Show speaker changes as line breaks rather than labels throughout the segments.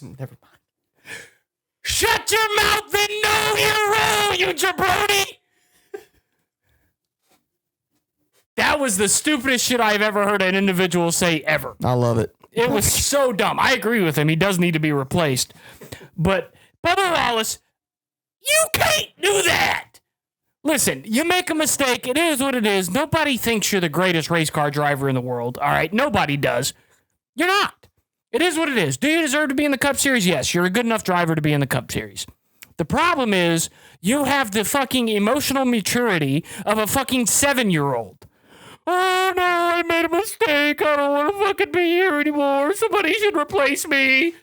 Never mind.
Shut your mouth and know your role, you jabroni! That was the stupidest shit I've ever heard an individual say ever.
I love it.
It was so dumb. I agree with him. He does need to be replaced. But, Bubba Wallace, you can't do that. Listen, you make a mistake. It is what it is. Nobody thinks you're the greatest race car driver in the world. All right? Nobody does. You're not. It is what it is. Do you deserve to be in the Cup Series? Yes, you're a good enough driver to be in the Cup Series. The problem is you have the fucking emotional maturity of a fucking 7-year-old. Oh, no, I made a mistake. I don't want to fucking be here anymore. Somebody should replace me.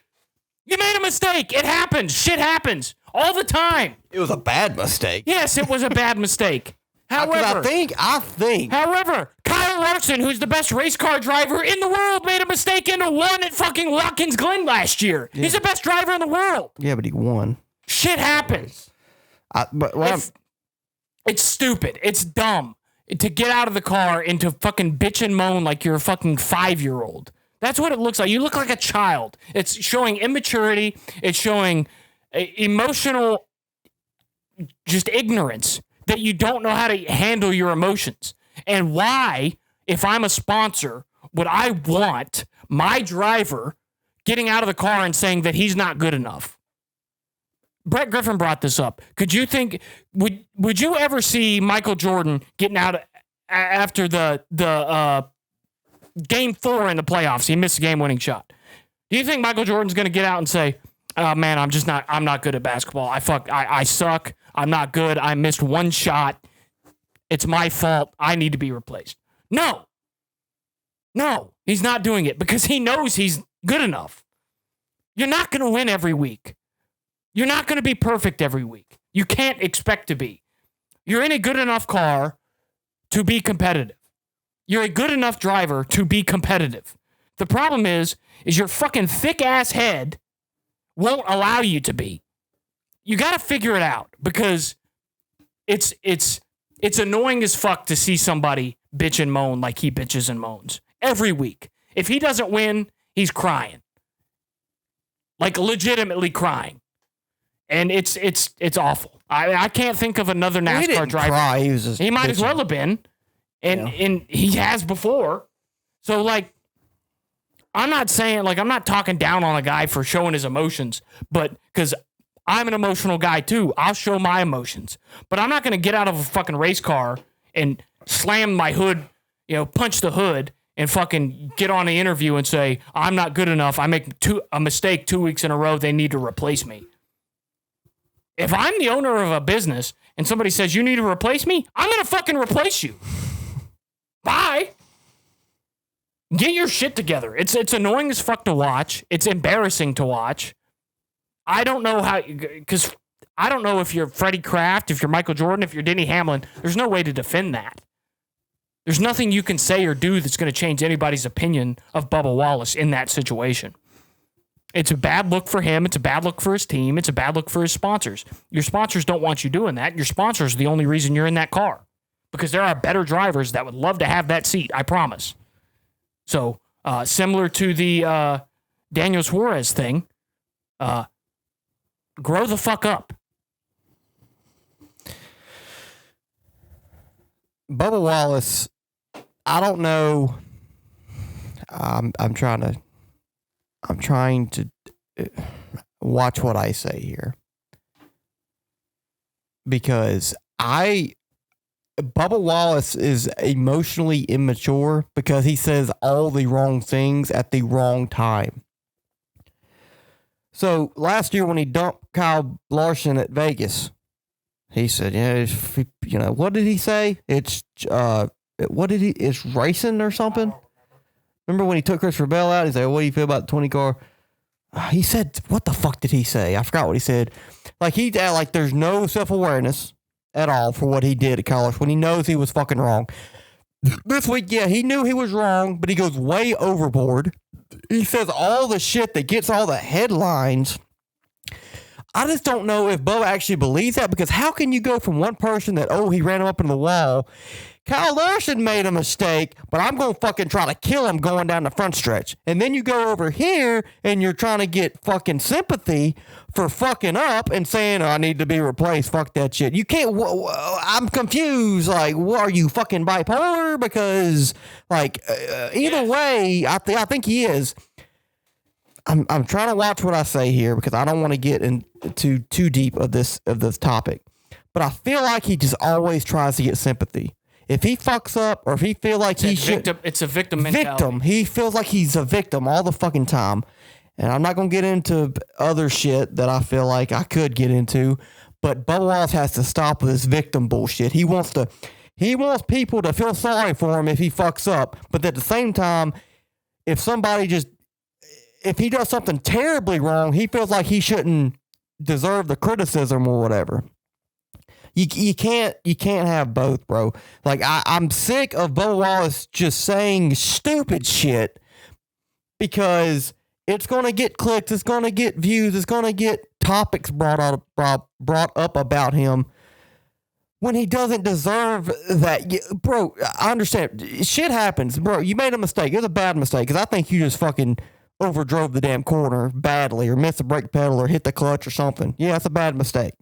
You made a mistake. It happens. Shit happens all the time.
It was a bad mistake.
Yes, it was a bad mistake. However,
I think.
However, Kyle Larson, who's the best race car driver in the world, made a mistake and won at fucking Watkins Glen last year. Yeah. He's the best driver in the world.
Yeah, but he won.
Shit happens. It's stupid. It's dumb to get out of the car and to fucking bitch and moan like you're a fucking 5-year-old. That's what it looks like. You look like a child. It's showing immaturity. It's showing emotional just ignorance that you don't know how to handle your emotions. And why, if I'm a sponsor, would I want my driver getting out of the car and saying that he's not good enough? Brett Griffin brought this up. Could you think, would you ever see Michael Jordan getting out after the game 4 in the playoffs? He missed a game-winning shot. Do you think Michael Jordan's going to get out and say, oh, man, I'm not good at basketball. I suck. I'm not good. I missed one shot. It's my fault. I need to be replaced. No, he's not doing it because he knows he's good enough. You're not going to win every week. You're not going to be perfect every week. You can't expect to be. You're in a good enough car to be competitive. You're a good enough driver to be competitive. The problem is your fucking thick-ass head won't allow you to be. You got to figure it out because it's annoying as fuck to see somebody bitch and moan like he bitches and moans every week. If he doesn't win, he's crying. Like legitimately crying. And it's awful. I can't think of another NASCAR driver.
Cry.
He might as well have been. And he has before. So like I'm not talking down on a guy for showing his emotions, but because I'm an emotional guy too. I'll show my emotions. But I'm not going to get out of a fucking race car and slam my hood, punch the hood and fucking get on the interview and say, I'm not good enough. I make a mistake 2 weeks in a row. They need to replace me. If I'm the owner of a business and somebody says you need to replace me, I'm going to fucking replace you. Bye. Get your shit together. It's annoying as fuck to watch. It's embarrassing to watch. I don't know because I don't know if you're Freddie Kraft, if you're Michael Jordan, if you're Denny Hamlin. There's no way to defend that. There's nothing you can say or do that's going to change anybody's opinion of Bubba Wallace in that situation. It's a bad look for him. It's a bad look for his team. It's a bad look for his sponsors. Your sponsors don't want you doing that. Your sponsors are the only reason you're in that car because there are better drivers that would love to have that seat. I promise. So similar to the Daniel Suarez thing, grow the fuck up.
Bubba Wallace, I don't know. I'm trying to watch what I say here because Bubba Wallace is emotionally immature because he says all the wrong things at the wrong time. So last year when he dumped Kyle Larson at Vegas, he said, what did he say? It's racing or something? Remember when he took Christopher Bell out? He said, what do you feel about the 20 car? He said, what the fuck did he say? I forgot what he said. Like there's no self-awareness at all for what he did at college when he knows he was fucking wrong. This week, yeah, he knew he was wrong, but he goes way overboard. He says all the shit that gets all the headlines. I just don't know if Bubba actually believes that because how can you go from one person that, he ran him up in the wall, Kyle Larson made a mistake, but I'm going to fucking try to kill him going down the front stretch. And then you go over here and you're trying to get fucking sympathy for fucking up and saying, oh, I need to be replaced. Fuck that shit. You can't, I'm confused. Like, what, are you fucking bipolar? Because, like, either way, I think he is. I'm trying to watch what I say here because I don't want to get into too deep of this topic. But I feel like he just always tries to get sympathy. If he fucks up or if he feel like he should...
It's a victim mentality.
He feels like he's a victim all the fucking time. And I'm not going to get into other shit that I feel like I could get into. But Bubba Wallace has to stop with this victim bullshit. He wants people to feel sorry for him if he fucks up. But at the same time, if he does something terribly wrong, he feels like he shouldn't deserve the criticism or whatever. You can't have both, bro. Like I'm sick of Bubba Wallace just saying stupid shit because it's gonna get clicks, it's gonna get views, it's gonna get topics brought up about him when he doesn't deserve that. Bro, I understand. Shit happens, bro. You made a mistake. It was a bad mistake because I think you just fucking overdrove the damn corner badly or missed the brake pedal or hit the clutch or something. Yeah, it's a bad mistake.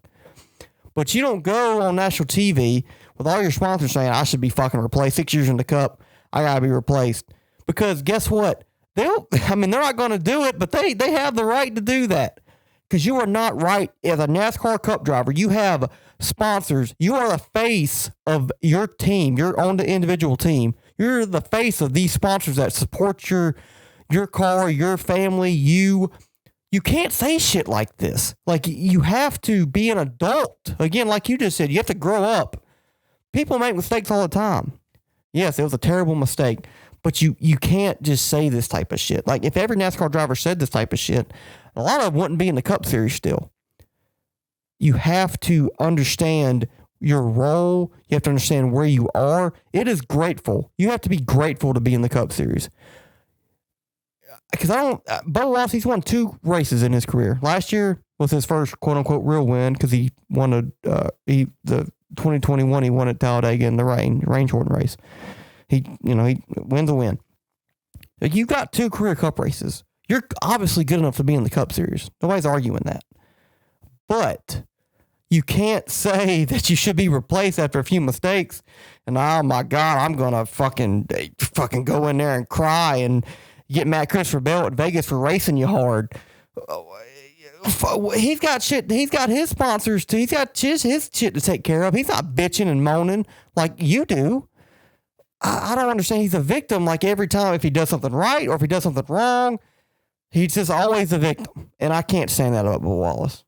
But you don't go on national TV with all your sponsors saying, I should be fucking replaced. 6 years in the Cup, I got to be replaced. Because guess what? They're not going to do it, but they have the right to do that. Because you are not right as a NASCAR Cup driver. You have sponsors. You are the face of your team. You're on the individual team. You're the face of these sponsors that support your car, your family, you can't say shit like this. Like, you have to be an adult. Again, like you just said, you have to grow up. People make mistakes all the time. Yes, it was a terrible mistake, but you can't just say this type of shit. Like, if every NASCAR driver said this type of shit, a lot of them wouldn't be in the Cup Series still. You have to understand your role. You have to understand where you are. It is grateful. You have to be grateful to be in the Cup Series. Because Bubba Wallace, he's won 2 races in his career. Last year was his first quote unquote real win because he won the 2021 he won at Talladega in the rain shortened race. He wins a win. You got 2 career Cup races. You're obviously good enough to be in the Cup Series. Nobody's arguing that. But you can't say that you should be replaced after a few mistakes. And oh my God, I'm gonna fucking go in there and cry and get mad at Christopher Bell at Vegas for racing you hard. He's got shit. He's got his sponsors too. He's got his shit to take care of. He's not bitching and moaning like you do. I don't understand. He's a victim like every time if he does something right or if he does something wrong. He's just always a victim. And I can't stand that about Bubba Wallace.